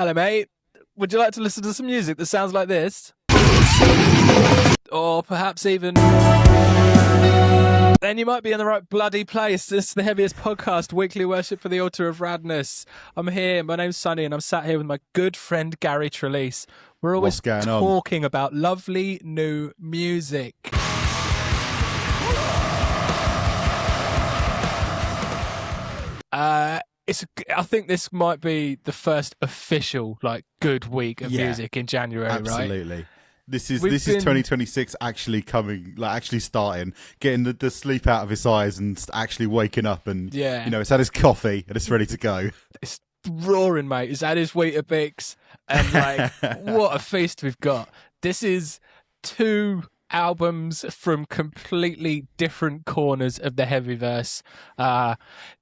Hello, mate. Would you like to listen to some music that sounds like this? Or perhaps even... Then you might be in the right bloody place. This is the Heavyist Podcast, weekly worship for the altar of radness. I'm here. My name's Sonny, and I'm sat here with my good friend Gary Trelease. We're always talking about lovely new music. I think this might be the first official good week of music in January, absolutely. Right? This is 2026 actually coming, actually starting, getting the sleep out of his eyes and actually waking up and it's had his coffee and it's ready to go. It's roaring, mate. It's had his Weetabix and what a feast we've got. This is 2 albums from completely different corners of the Heavyverse.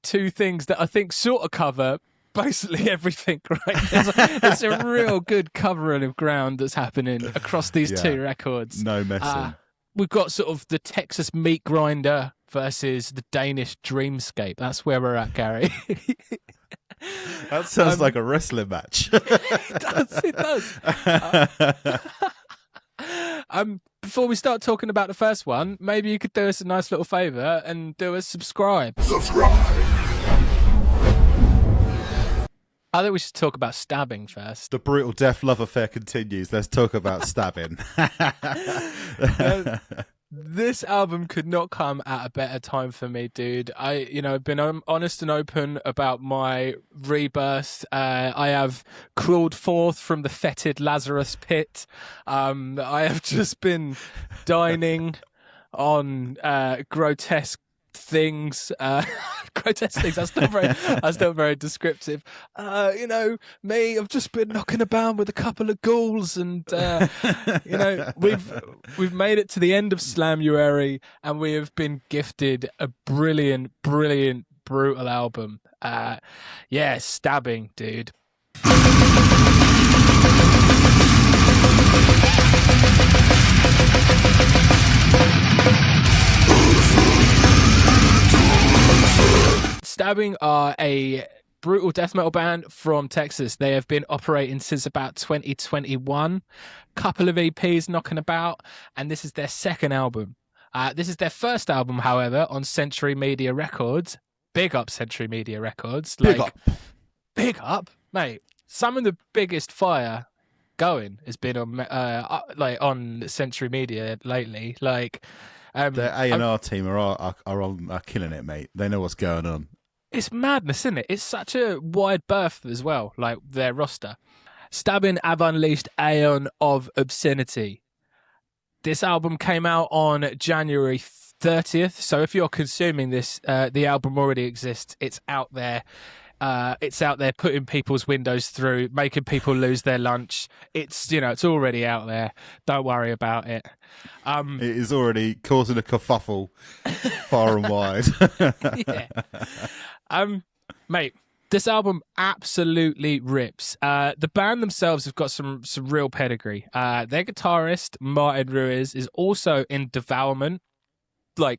2 things that I think sort of cover basically everything, right? There's a real good covering of ground that's happening across these 2 records. No messing. We've got sort of the Texas meat grinder versus the Danish dreamscape. That's where we're at, Gary. That sounds like a wrestling match. It does. Before we start talking about the first one, maybe you could do us a nice little favour and do us subscribe. I think we should talk about Stabbing first. The brutal death love affair continues. Let's talk about Stabbing. This album could not come at a better time for me, dude. I've been honest and open about my rebirth. I have crawled forth from the fetid Lazarus pit. I have just been dining on grotesque things. Grotesque things. That's not very descriptive. Me, I've just been knocking about with a couple of ghouls, and we've made it to the end of Slamuary, and we have been gifted a brilliant, brutal album. Stabbing, dude. Stabbing are a brutal death metal band from Texas. They have been operating since about 2021. Couple of EPs knocking about, and this is their second album. This is their first album, however, on Century Media Records. Big up Century Media Records. Big up, mate. Some of the biggest fire going has been on Century Media lately. The A&R team are killing it, mate. They know what's going on. It's madness, isn't it? It's such a wide berth as well, their roster. Stabbing have unleashed Eon of Obscenity. This album came out on January 30th, so if you're consuming this, the album already exists. It's out there. It's out there putting people's windows through, making people lose their lunch. It's already out there. Don't worry about it. It is already causing a kerfuffle far and wide. Mate, this album absolutely rips. The band themselves have got some real pedigree. Their guitarist, Martin Ruiz, is also in Devourment,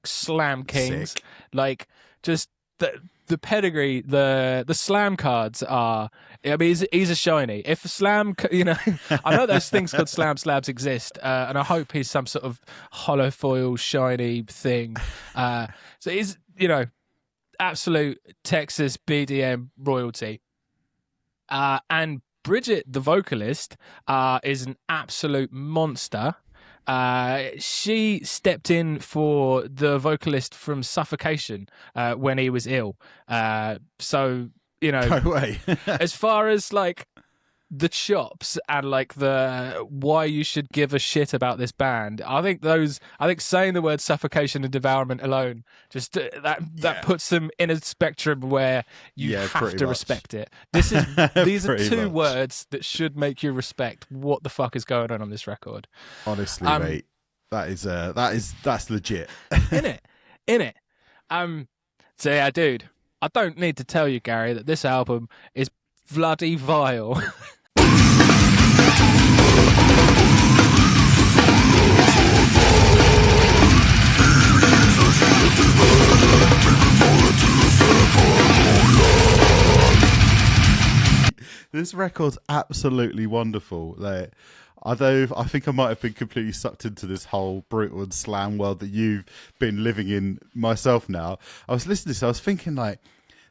Slam Kings. Sick. Just the pedigree, the slam cards are. I mean, he's a shiny. If a slam, I know those things called slam slabs exist, and I hope he's some sort of hollow foil shiny thing. So he's, absolute Texas BDM royalty. And Bridget, the vocalist, is an absolute monster. She stepped in for the vocalist from Suffocation when he was ill. No way. As far as the chops and the why you should give a shit about this band, I think saying the word suffocation and devourment alone just that puts them in a spectrum where you have to respect it. These are 2 words that should make you respect what the fuck is going on this record. Honestly, mate, that's legit. In it. So yeah, dude, I don't need to tell you, Gary, that this album is bloody vile. This record's absolutely wonderful. Like, although I think I might have been completely sucked into this whole brutal and slam world that you've been living in myself now, I was listening to this, I was thinking, like,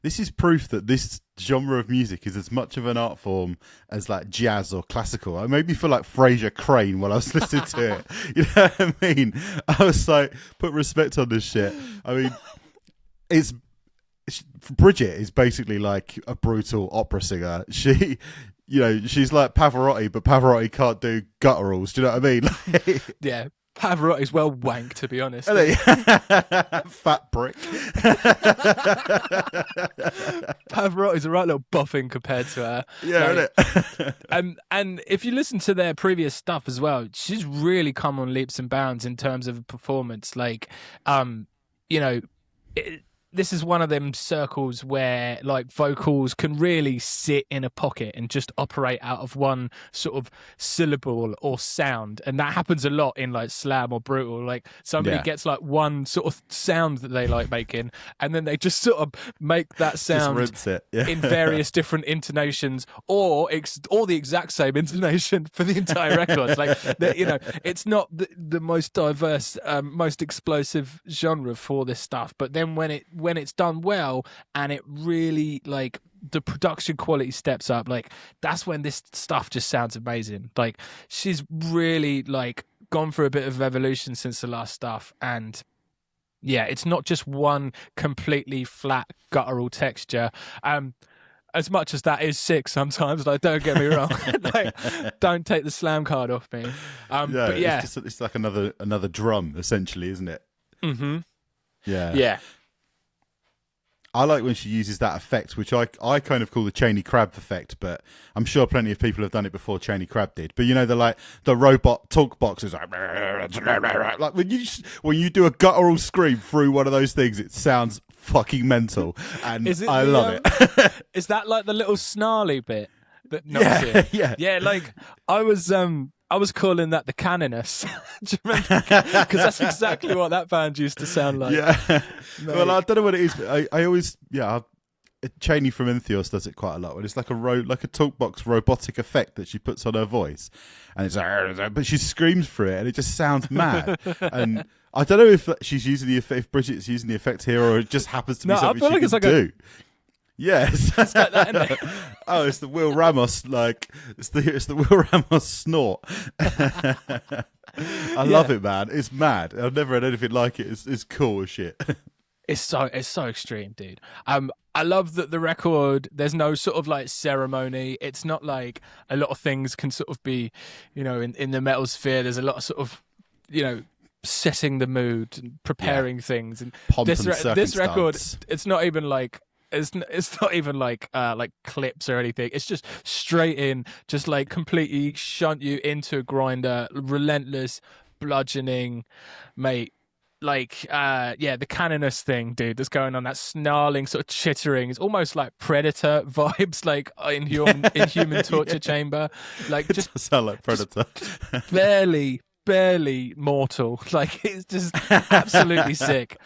this is proof that this genre of music is as much of an art form as like jazz or classical. It made me feel like Fraser Crane while I was listening to it. You know what I mean? I was like, put respect on this shit. I mean, Bridget is basically like a brutal opera singer. She, you know, she's like Pavarotti, but Pavarotti can't do gutturals. Do you know what I mean? Yeah. Pavarotti's well wank, to be honest. Fat brick. Pavarotti's a right little boffin compared to her. Yeah, like, and if you listen to their previous stuff as well, she's really come on leaps and bounds in terms of performance. Like, you know, this is one of them circles where like vocals can really sit in a pocket and just operate out of one sort of syllable or sound, and that happens a lot in like slam or brutal. Like somebody gets like one sort of sound that they like making, and then they just sort of make that sound in various different intonations, or the exact same intonation for the entire record. Like, you know, it's not the most diverse, most explosive genre for this stuff, but then when it's done well and it really, like, the production quality steps up, like, that's when this stuff just sounds amazing. Like, she's really like gone through a bit of evolution since the last stuff, and yeah, it's not just one completely flat guttural texture. As much as that is sick sometimes, like, don't get me wrong, like, don't take the slam card off me. But yeah, it's like another drum essentially, isn't it? Mm-hmm. Yeah. I like when she uses that effect, which I kind of call the Cheney Crab effect, but I'm sure plenty of people have done it before Cheney Crab did. But you know, the robot talk box is like when you do a guttural scream through one of those things, it sounds fucking mental, and I love it. Is that like the little snarly bit that knocks it? Yeah. Like, I was calling that the Canonus. Do you remember? Because that's exactly what that band used to sound like. Yeah. Well, I don't know what it is, but I always, Cheney from Entheos does it quite a lot. When it's like a talkbox robotic effect that she puts on her voice, and it's like, but she screams through it, and it just sounds mad. And I don't know if she's using if Bridget's using the effect here, or it just happens to be something she can do. Yes, it's like that, isn't it? Oh, it's the Will Ramos, like it's the Will Ramos snort. I love it, man. It's mad. I've never had anything like it. It's cool as shit. It's so extreme, dude. I love that the record, there's no sort of like ceremony. It's not like a lot of things can sort of be, you know, in the metal sphere. There's a lot of sort of, you know, setting the mood and preparing things. And this record, it's not even like. It's not even like clips or anything. It's just straight in, just like completely shunt you into a grinder, relentless bludgeoning, mate. Like the Canonus thing, dude, that's going on, that snarling sort of chittering. It's almost like Predator vibes, like in human torture chamber. Like, just it sound like Predator. barely mortal. Like, it's just absolutely sick.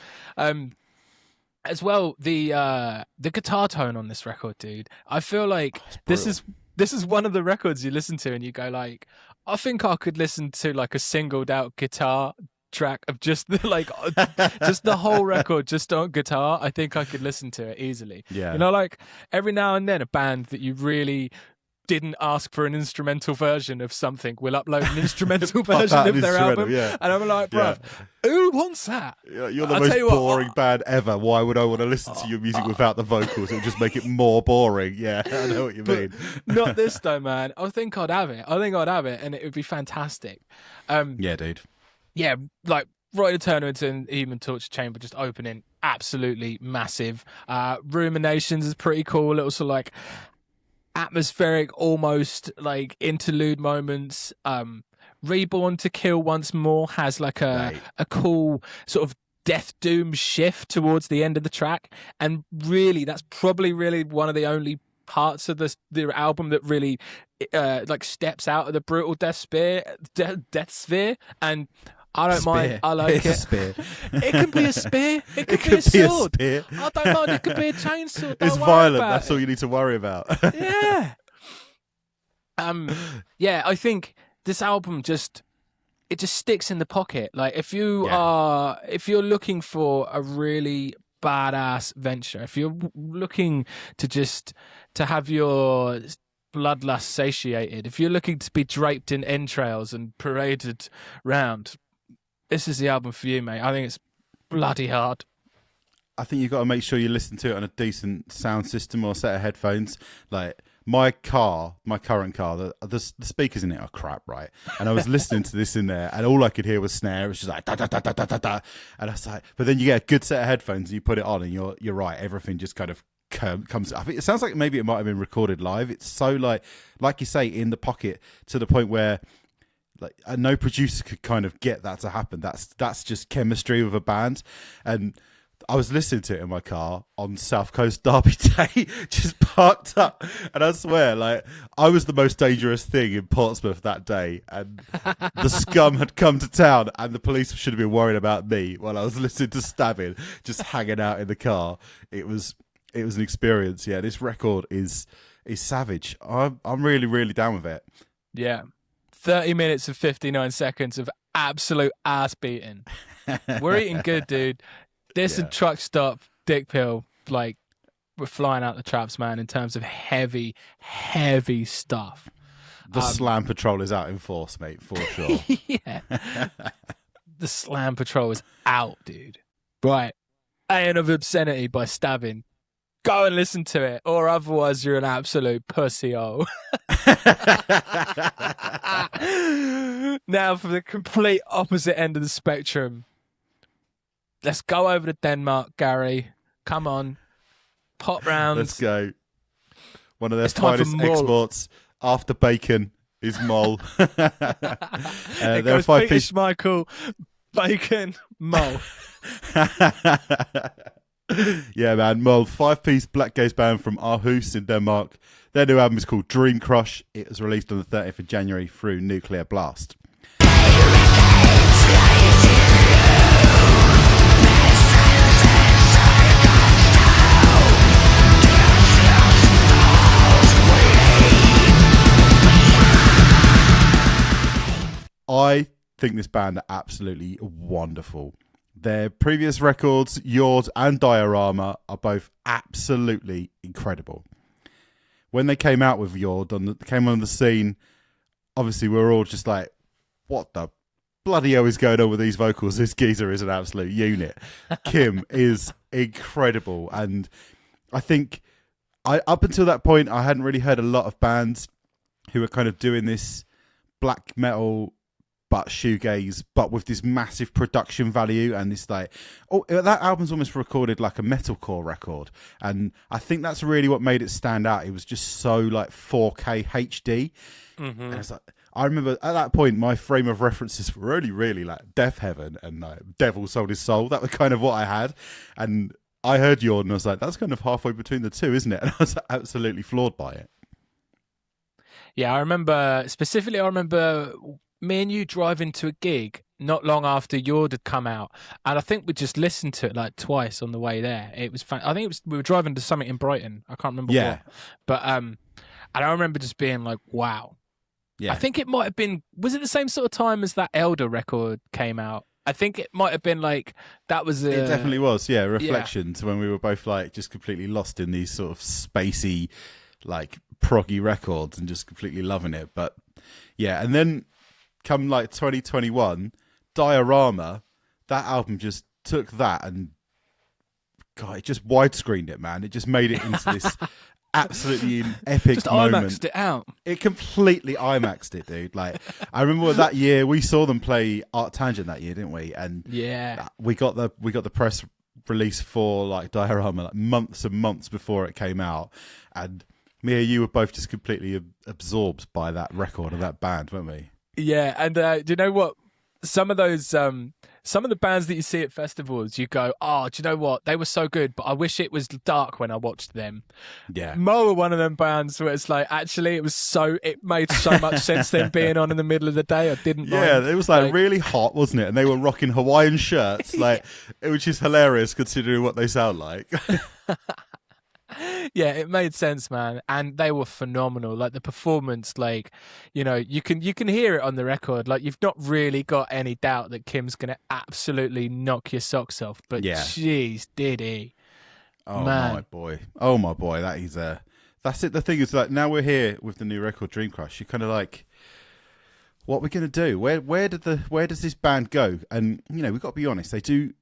As well, the guitar tone on this record, dude. I feel like this is one of the records you listen to and you go like, I think I could listen to like a singled out guitar track of just just the whole record just on guitar. I think I could listen to it easily. Yeah. You know, like every now and then a band that you really didn't ask for an instrumental version of something will upload an instrumental version of their album, and I'm like, bruv, who wants that? You're the most boring band ever. Why would I want to listen to your music without the vocals? It would just make it more boring. Yeah, I know what you mean. Not this though, man. I think I'd have it, and it would be fantastic. Yeah, dude. Yeah, like Right Eternal into Human Torture Chamber just opening, absolutely massive. Ruminations is pretty cool. It also like atmospheric, almost like interlude moments. Reborn to Kill Once More has like a cool sort of death doom shift towards the end of the track, and really that's probably really one of the only parts of the album that really like steps out of the brutal death sphere, and I don't mind. I like it. Spear. It can be a spear. It could be a sword. I don't mind. It could be a chainsaw. It's violent. That's all you need to worry about. Yeah. Yeah, I think this album just sticks in the pocket. Like if you're looking for a really badass venture, if you're looking to have your bloodlust satiated, if you're looking to be draped in entrails and paraded round, this is the album for you, mate. I think it's bloody hard. I think you've got to make sure you listen to it on a decent sound system or set of headphones. Like my current car, the speakers in it are crap, right? And I was listening to this in there, and all I could hear was snare. It was just like da da da da da da da. And I was like, but then you get a good set of headphones, and you put it on, and you're right. Everything just kind of comes. I think it sounds like maybe it might have been recorded live. It's so like you say, in the pocket, to the point where like no producer could kind of get that to happen. That's just chemistry with a band. And I was listening to it in my car on South Coast Derby Day, just parked up, and I swear, like, I was the most dangerous thing in Portsmouth that day, and the scum had come to town, and the police should have been worried about me while I was listening to Stabbing, just hanging out in the car. It was an experience. Yeah, this record is savage. I'm really, really down with it. Yeah. 30 minutes and 59 seconds of absolute ass beating. We're eating good, dude. This and Truck Stop, Dick Pill, like, we're flying out the traps, man, in terms of heavy, heavy stuff. The Slam Patrol is out in force, mate, for sure. Yeah. The Slam Patrol is out, dude. Right. Eon of Obscenity by Stabbing. Go and listen to it, or otherwise you're an absolute pussy-o. Now, for the complete opposite end of the spectrum, let's go over to Denmark, Gary. Come on. Pot rounds. Let's go. One of their finest exports after bacon is Mole. It goes Peter Schmeichel, bacon, Mole. Yeah, man. Mole, 5-piece Blackgaze band from Aarhus in Denmark. Their new album is called Dreamcrush. It was released on the 30th of January through Nuclear Blast. I think this band are absolutely wonderful. Their previous records, Yours and Diorama, are both absolutely incredible. When they came out with Yord, came on the scene, obviously we were all just like, what the bloody hell is going on with these vocals? This geezer is an absolute unit. Kim is incredible. And I think up until that point, I hadn't really heard a lot of bands who were kind of doing this black metal but shoegaze, but with this massive production value and this like, that album's almost recorded like a metalcore record, and I think that's really what made it stand out. It was just so like 4K HD, and it's like, I remember at that point my frame of references were only really like Death Heaven and like Devil Sold His Soul. That was kind of what I had, and I heard Yord and I was like, that's kind of halfway between the two, isn't it? And I was absolutely floored by it. Yeah, I remember me and you driving to a gig not long after Yord had come out, and I think we just listened to it like twice on the way there. It was I think we were driving to something in Brighton. I can't remember what. But and I remember just being like, wow. Yeah. I think it might have been, was it the same sort of time as that Elder record came out? I think it might have been like, that was it definitely was, yeah, Reflections, when we were both like just completely lost in these sort of spacey like proggy records and just completely loving it. But yeah, and then come like 2021, Diorama, that album just took that and God, it just widescreened it, man. It just made it into this absolutely epic just moment. IMAXed it out. It completely IMAXed it, dude. Like, I remember that year we saw them play Art Tangent that year, didn't we? And yeah, we got the press release for like Diorama like months and months before it came out, and me and you were both just completely absorbed by that record and that band, weren't we? Yeah, and do you know what? Some of those, some of the bands that you see at festivals, you go, oh, do you know what? They were so good, but I wish it was dark when I watched them. Yeah. Mo were one of them bands where it's like, actually, it made so much sense them being on in the middle of the day. I didn't mind. Yeah, it was like really hot, wasn't it? And they were rocking Hawaiian shirts. Like, it was just hilarious considering what they sound like. Yeah, it made sense, man, and they were phenomenal. Like the performance, like you can hear it on the record. Like you've not really got any doubt that Kim's gonna absolutely knock your socks off. But Yeah. jeez, did he? Oh Man. my boy! Oh my boy! That is that's it. The thing is, like, now we're here with the new record, Dreamcrush. You're kind of like, what are we gonna do? Where does this band go? And we've got to be honest. I do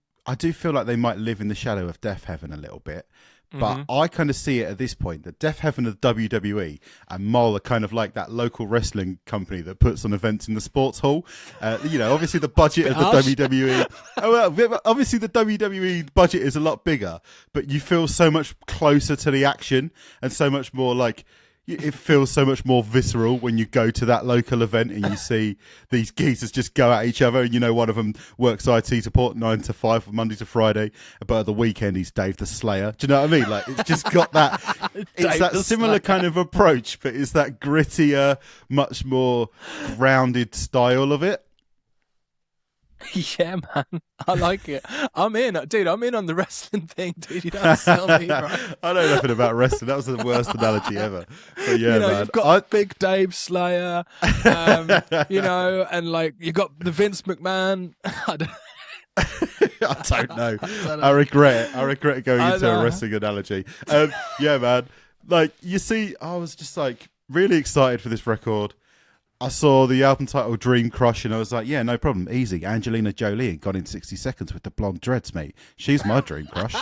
feel like they might live in the shadow of Death Heaven a little bit. But I kind of see it at this point that Death Heaven are the WWE and Mole are kind of like that local wrestling company that puts on events in the sports hall. Obviously the budget of the WWE. Obviously the WWE budget is a lot bigger, but you feel so much closer to the action and so much more like. It feels so much more visceral when you go to that local event and you see these geezers just go at each other. And one of them works IT support 9 to 5 from Monday to Friday, but at the weekend he's Dave the Slayer. Do you know what I mean? Like it's just got that. It's that similar kind of approach, but it's that grittier, much more grounded style of it. Yeah, man, I like it. I'm in, dude. I'm in on the wrestling thing, dude. You don't sell me, right? I know nothing about wrestling. That was the worst analogy ever. But yeah, man. You've got Big Dave Slayer, and like you got the Vince McMahon. I don't know. I regret it. I regret going into a wrestling analogy. Yeah, man. Like you see, I was just like really excited for this record. I saw the album title Dreamcrush and I was like, yeah, no problem. Easy. Angelina Jolie got in 60 seconds with the blonde dreads, mate. She's my dream crush.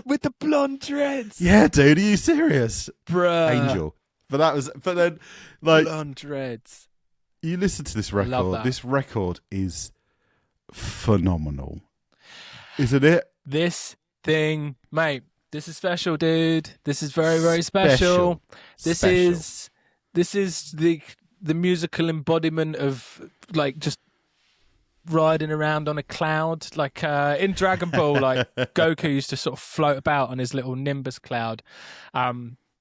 With the blonde dreads? Yeah, dude. Are you serious? Bruh. Angel. But then, like... blonde dreads. You listen to this record. This record is phenomenal. Isn't it? This thing, mate, this is special, dude. This is very, very special. This is the musical embodiment of like just riding around on a cloud, like in Dragon Ball. Like Goku used to sort of float about on his little Nimbus cloud,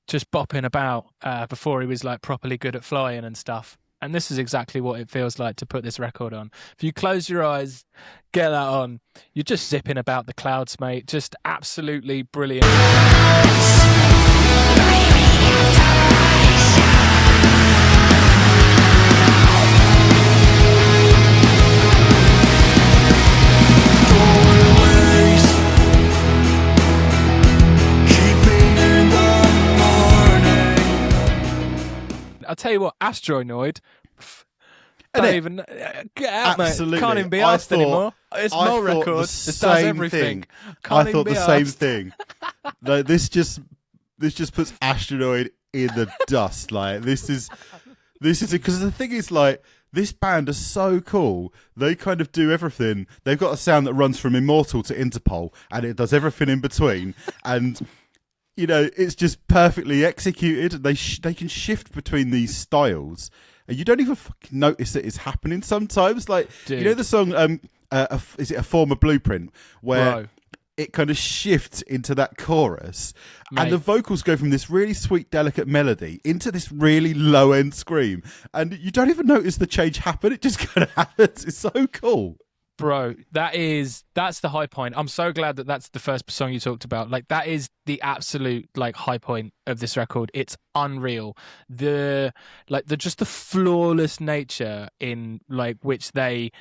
just bopping about before he was like properly good at flying and stuff. And this is exactly what it feels like to put this record on. If you close your eyes, get that on, you're just zipping about the clouds, mate. Just absolutely brilliant. I'll tell you what, Astronoid, don't even get out, absolutely. Mate. Can't even be asked anymore. It's Mole Record. It does everything. I thought the same thing. Like, this just puts Astronoid in the dust. Like this is because the thing is, like, this band is so cool. They kind of do everything. They've got a sound that runs from Immortal to Interpol, and it does everything in between. And it's just perfectly executed. They can shift between these styles, and you don't even fucking notice that it's happening sometimes. Like, dude. The song, is it A Former Blueprint, where it kind of shifts into that chorus, mate, and the vocals go from this really sweet, delicate melody into this really low-end scream, and you don't even notice the change happen. It just kind of happens. It's so cool. Bro, that's the high point. I'm so glad that that's the first song you talked about. Like, that is the absolute like high point of this record. It's unreal. The flawless nature in like which they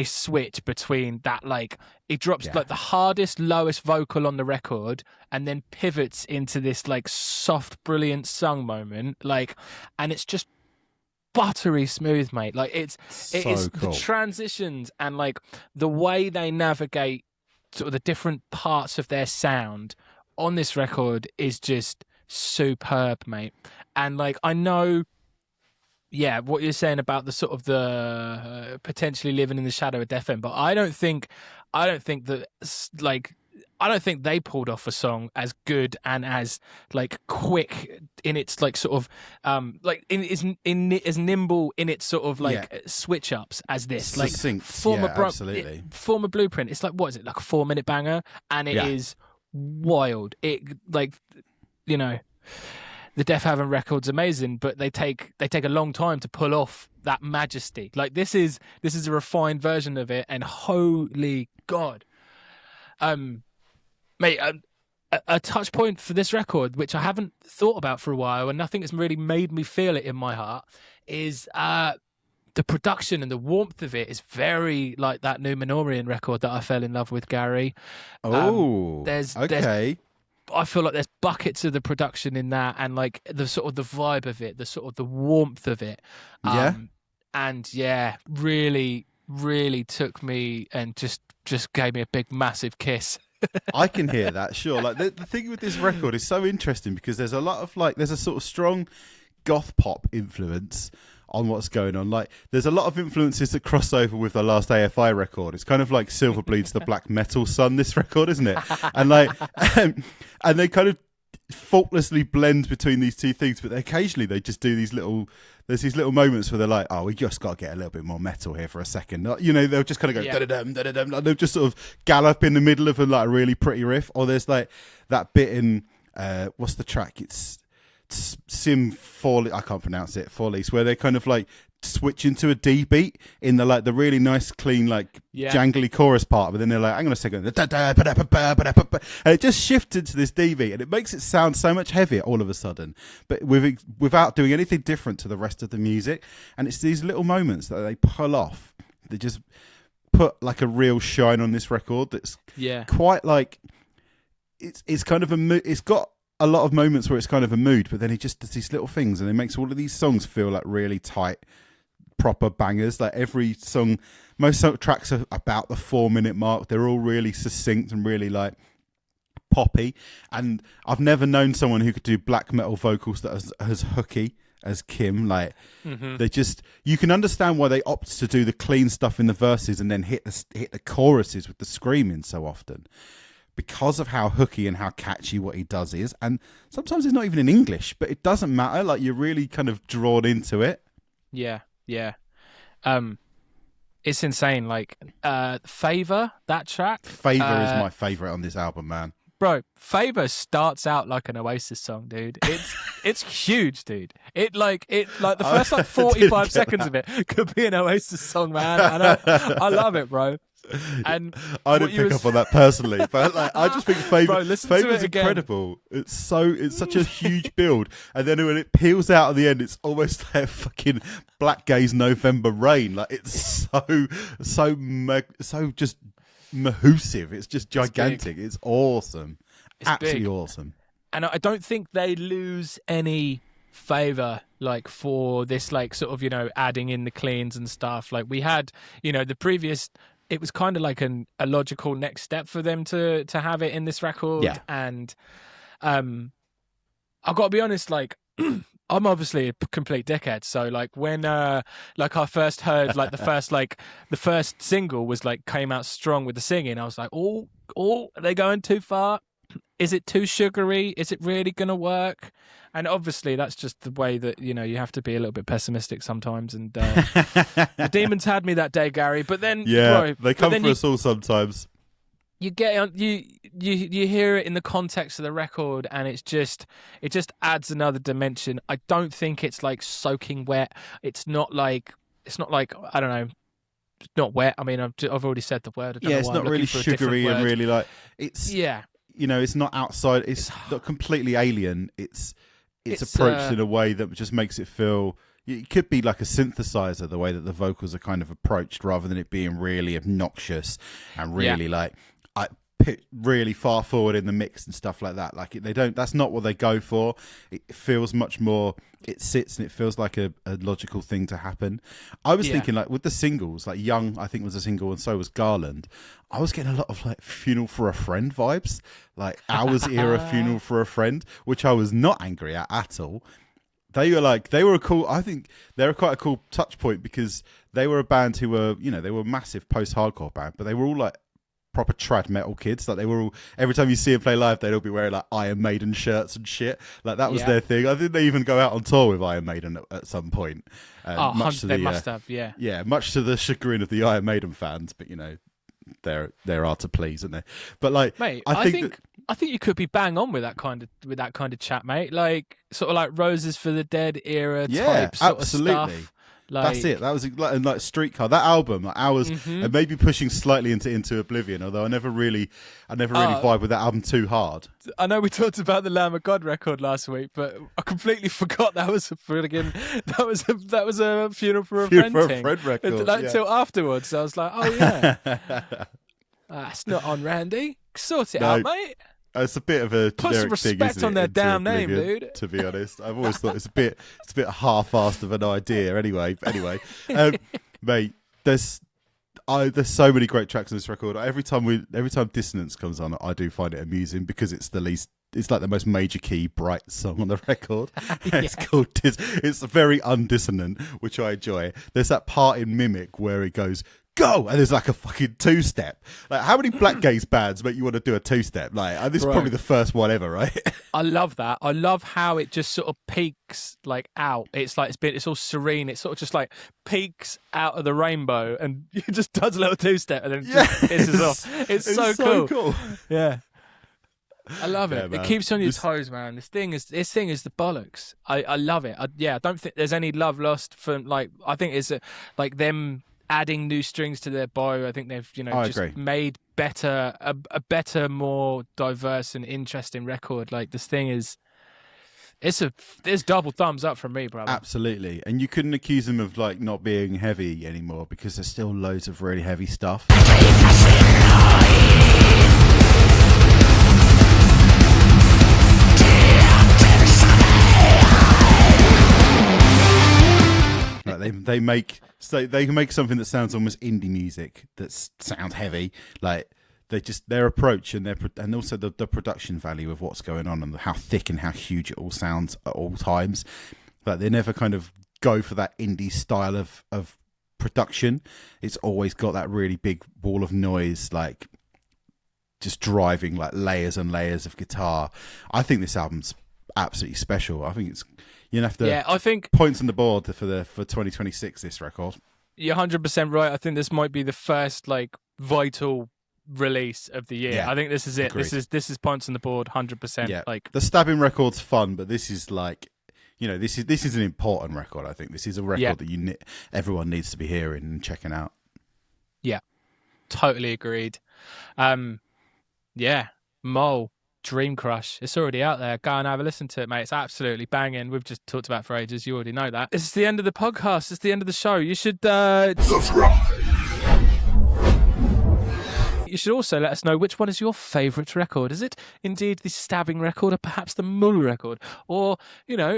switch between that, like it drops like the hardest, lowest vocal on the record and then pivots into this like soft, brilliant sung moment. Like, and it's just buttery smooth, mate. Like it is cool. The transitions and like the way they navigate sort of the different parts of their sound on this record is just superb, mate. And like, I know, what you're saying about the sort of the potentially living in the shadow of Death End, but I don't think they pulled off a song as good and as like quick in its like sort of like in as nimble in its sort of like switch ups as this. Like absolutely. Former Blueprint. It's like, what is it, like a 4-minute banger, and it is wild. It like the Death Heaven record's amazing, but they take a long time to pull off that majesty. Like this is a refined version of it, and holy God. Mate, a touch point for this record, which I haven't thought about for a while, and nothing has really made me feel it in my heart, is the production and the warmth of it is very like that new Minorian record that I fell in love with, Gary. There's I feel like there's buckets of the production in that, and like the sort of the vibe of it, the sort of the warmth of it. And really, really took me and just gave me a big, massive kiss. I can hear that, sure. Like the thing with this record is so interesting because there's a lot of like, there's a sort of strong goth pop influence on what's going on. Like there's a lot of influences that cross over with the last AFI record. It's kind of like Silver Bleeds the Black Metal Sun, this record, isn't it? And like, and they kind of faultlessly blend between these two things, but occasionally they just do there's these little moments where they're like, oh, we just got to get a little bit more metal here for a second. You know, they'll just kind of go da-da-dum, da-da-dum. Like, they'll just sort of gallop in the middle of a really pretty riff. Or there's like that bit in what's the track? It's Sim Four, I can't pronounce it, Forlease, where they kind of like switch into a D beat in the really nice, clean, like jangly chorus part, but then they're like, hang on a second, and it just shifts into this D beat, and it makes it sound so much heavier all of a sudden, but without doing anything different to the rest of the music. And it's these little moments that they pull off. They just put like a real shine on this record. That's quite like it's kind of it's got a lot of moments where it's kind of a mood, but then he just does these little things, and it makes all of these songs feel like really tight, proper bangers. Like every song, most tracks are about the 4-minute mark. They're all really succinct and really like poppy. And I've never known someone who could do black metal vocals that is as hooky as Kim. Like they just, you can understand why they opt to do the clean stuff in the verses and then hit the choruses with the screaming so often, because of how hooky and how catchy what he does is. And sometimes it's not even in English, but it doesn't matter. Like you're really kind of drawn into it. Yeah. It's insane. Like Favor, that track. Favor is my favorite on this album, man. Bro, Favor starts out like an Oasis song, dude. It's huge, dude. It like the first like 45 seconds of it could be an Oasis song, man. I love it, bro. And I didn't pick up on that personally, but like I just think Favor's it incredible. It's such a huge build, and then when it peels out at the end, it's almost like fucking Blackgaze November Rain. Like it's so just mahoosive. It's just gigantic. It's awesome. It's absolutely big. Awesome. And I don't think they lose any favor like for this, like sort of, you know, adding in the cleans and stuff. Like we had, you know, the previous, it was kind of like a logical next step for them to have it in this record. Yeah. And I've got to be honest, like I'm obviously a complete dickhead. So like when like I first heard like the first single was like came out strong with the singing, I was like, oh, are they going too far? Is it too sugary? Is it really going to work? And obviously that's just the way that, you know, you have to be a little bit pessimistic sometimes. And the demons had me that day, Gary. But then, yeah, they come for us all sometimes. You get on, you hear it in the context of the record, and it just adds another dimension. I don't think it's like soaking wet. It's not like I don't know. It's not wet. I mean, I've already said the word. I don't know it's why not really sugary and really like it's. Yeah. You know, it's not outside. It's not completely alien. It's approached in a way that just makes it feel. It could be like a synthesizer, the way that the vocals are kind of approached, rather than it being really obnoxious and really like really far forward in the mix and stuff like that. Like they don't. That's not what they go for. It feels much more. It sits and it feels like a logical thing to happen. I was thinking like with the singles, like Young, I think was a single, and so was Garland. I was getting a lot of like Funeral for a Friend vibes, like Hours era Funeral for a Friend, which I was not angry at all. They were a cool. I think they were quite a cool touch point because they were a band who were, you know, they were a massive post-hardcore band, but they were all like proper trad metal kids. Like they were all, every time you see them play live, they'd all be wearing like Iron Maiden shirts and shit. Like that was their thing. I think they even go out on tour with Iron Maiden at some point. Must have, yeah. Yeah, much to the chagrin of the Iron Maiden fans, but you know, there are to please, isn't there? But like, mate, I think you could be bang on with that kind of chat, mate. Like sort of like Roses for the Dead era type sort of stuff. That's it. That was like Streetcar. That album, like Hours, and maybe pushing slightly into oblivion. Although I never really vibe with that album too hard. I know we talked about the Lamb of God record last week, but I completely forgot that was a friggin' that was a funeral for a friend record. Until afterwards, I was like, oh yeah, that's not on Randy. Sort it out, mate. It's a bit of a put some respect on their damn name, dude. To be honest, I've always thought it's a bit half-assed of an idea. Anyway, mate, there's so many great tracks on this record. Every time Dissonance comes on, I do find it amusing because it's like the most major key bright song on the record. It's called it's very undissonant, which I enjoy. There's that part in Mimic where it goes go, and there's like a fucking two-step. Like, how many Blackgaze bands make you want to do a two-step? Like, this is probably the first one ever, right? I love that. I love how it just sort of peaks like out. It's like it's all serene. It sort of just like peaks out of the rainbow, and it just does a little two-step, and then just pisses off. It's so cool. Yeah. I love it. Man. It keeps you on your toes, man. This thing is the bollocks. I love it. I don't think there's any love lost from like. I think it's like them adding new strings to their bow. I think they've made a better, more diverse and interesting record. Like this thing is, there's double thumbs up from me, brother. Absolutely, and you couldn't accuse them of like not being heavy anymore because there's still loads of really heavy stuff. Like they can make something that sounds almost indie music that sounds heavy. Like their approach and also the production value of what's going on and how thick and how huge it all sounds at all times. Like they never kind of go for that indie style of production. It's always got that really big wall of noise, like just driving like layers and layers of guitar. I think this album's absolutely special. I think it's. You have to I think points on the board for 2026. This record. You're 100% right. I think this might be the first like vital release of the year. Yeah, I think this is it. agreed. This is points on the board. 100%. Yeah. Like the Stabbing record's fun, but this is like, this is an important record. I think this is a record that everyone needs to be hearing and checking out. Yeah, totally agreed. Mole. Dreamcrush. It's already out there. Go and have a listen to it, mate. It's absolutely banging. We've just talked about it for ages. You already know that. It's the end of the podcast. It's the end of the show. You should subscribe. You should also let us know which one is your favourite record. Is it indeed the Stabbing record or perhaps the Mull record? Or,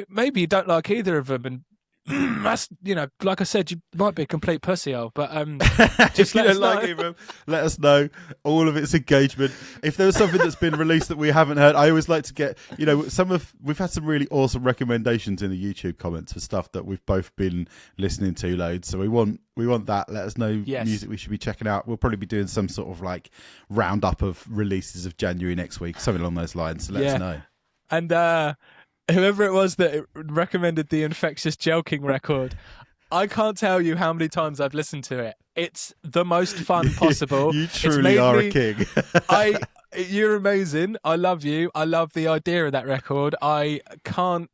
maybe you don't like either of them and that's, like I said, you might be a complete pussyhole, but just let us know. Let us know all of its engagement. If there was something that's been released that we haven't heard, I always like to get, we've had some really awesome recommendations in the YouTube comments for stuff that we've both been listening to loads. So we want that. Let us know music we should be checking out. We'll probably be doing some sort of like roundup of releases of January next week, something along those lines. So let us know. And whoever it was that recommended the Infectious Jelking record, I can't tell you how many times I've listened to it. It's the most fun possible. You truly are a king. You're amazing. I love you. I love the idea of that record. I can't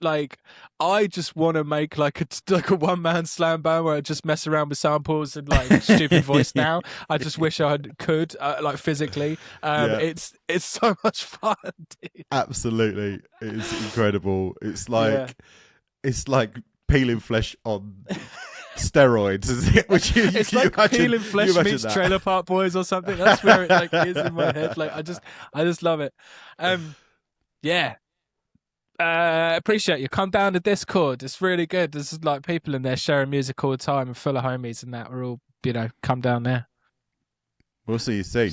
I just want to make like a one-man slam band where I just mess around with samples and like stupid voice now. I just wish I could physically. It's so much fun, dude. Absolutely. It's incredible. It's like peeling flesh on steroids, is it? It's like peeling flesh meets that? Trailer Park Boys or something. That's where it is in my head. Like I just love it. Appreciate you. Come down to Discord. It's really good. There's like people in there sharing music all the time and full of homies and that. We're all come down there. We'll see you soon.